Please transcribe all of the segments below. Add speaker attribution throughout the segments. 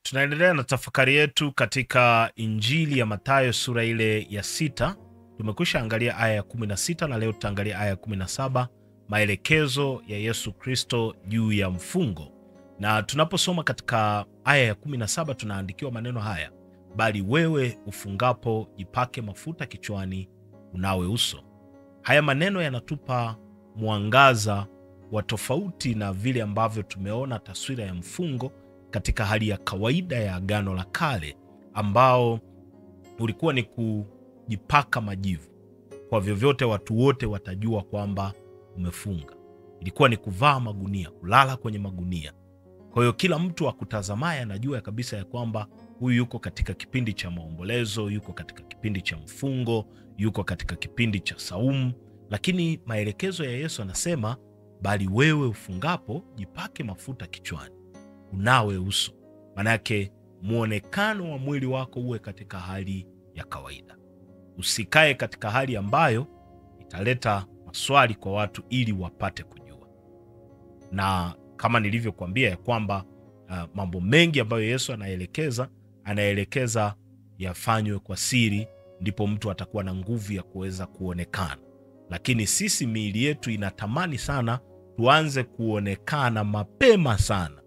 Speaker 1: Tunaendelea na tafakari yetu katika Injili ya Mathayo sura ile ya 6. Tumekwisha angalia aya ya 16 na leo tutaangalia aya ya 17, maelekezo ya Yesu Kristo juu ya mfungo. Na tunaposoma katika aya ya 17 tunaandikiwa maneno haya: bali wewe ufungapo jipake mafuta kichwani, unawe uso. Haya maneno yanatupa mwangaza wa tofauti na vile ambavyo tumeona taswira ya mfungo katika hali ya kawaida ya Agano la Kale, ambao ulikuwa ni kujipaka majivu. Kwa vyovyote watu wote watajua kwamba umefunga. Ilikuwa ni kuvaa magunia, kulala kwenye magunia. Kwa hiyo kila mtu akutazamaye anajua kabisa ya kwamba huyu yuko katika kipindi cha maombolezo, yuko katika kipindi cha mfungo, yuko katika kipindi cha saumu. Lakini maelekezo ya Yesu anasema, bali wewe ufungapo jipake mafuta kichwani, unawe uso. Manake muonekano wa mwili wako uwe katika hali ya kawaida. Usikae katika hali ambayo italeta maswali kwa watu ili wapate kujua. Na kama nilivyokuambia ya kwamba mambo mengi ambayo Yesu anaelekeza yafanywe kwa siri, ndipo mtu atakuwa na nguvu ya kuweza kuonekana. Lakini sisi miili yetu inatamani sana tuanze kuonekana mapema sana.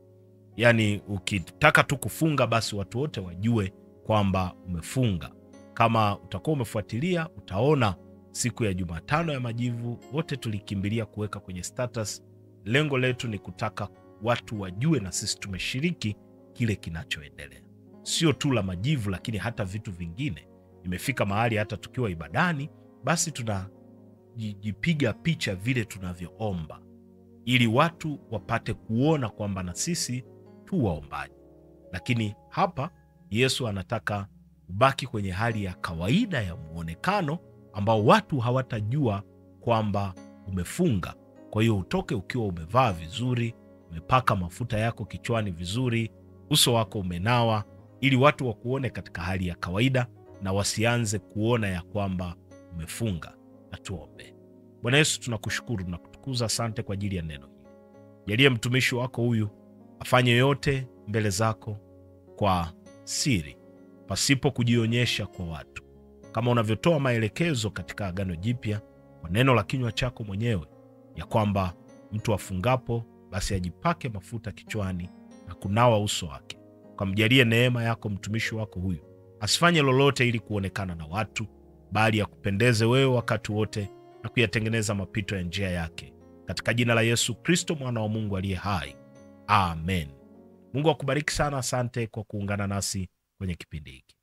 Speaker 1: Yani ukitaka tu kufunga basi watu wote wajue kwamba umefunga. Kama utakuwa umefuatilia utaona siku ya Jumatano ya Majivu wote tulikimbilia kuweka kwenye status. Lengo letu ni kutaka watu wajue na sisi tumeshiriki kile kinachoendelea. Sio tu la majivu, lakini hata vitu vingine. Imefika mahali hata tukiwa ibadani basi tunajipiga picha vile tunavyoomba, ili watu wapate kuona kwamba na sisi tu waombaji. Lakini hapa Yesu anataka ubaki kwenye hali ya kawaida ya muonekano ambao watu hawatajua kwamba umefunga. Kwa hiyo utoke ukiwa umevaa vizuri, umepaka mafuta yako kichwani vizuri, uso wako umenawa, ili watu wakuone katika hali ya kawaida na wasianze kuona ya kwamba umefunga. Na tuombe. Bwana Yesu, tunakushukuru na kutukuza, asante kwa ajili ya neno hili. Jalie mtumishi wako huyu afanye yote mbele zako kwa siri, pasipo kujionyesha kwa watu, kama unavyotoa maelekezo katika Agano Jipya kwa neno la kinywa chako mwenyewe, ya kwamba mtu afungapo basi ajipake mafuta kichwani na kunawa uso wake. Kamjalie neema yako mtumishi wako huyu, asifanye lolote ili kuonekana na watu, bali akupendeze wewe wakati wote na kuyatengeneza mapito ya njia yake. Katika jina la Yesu Kristo mwana wa Mungu aliye hai. Amen. Mungu akubariki sana. Asante kwa kuungana nasi kwenye kipindi hiki.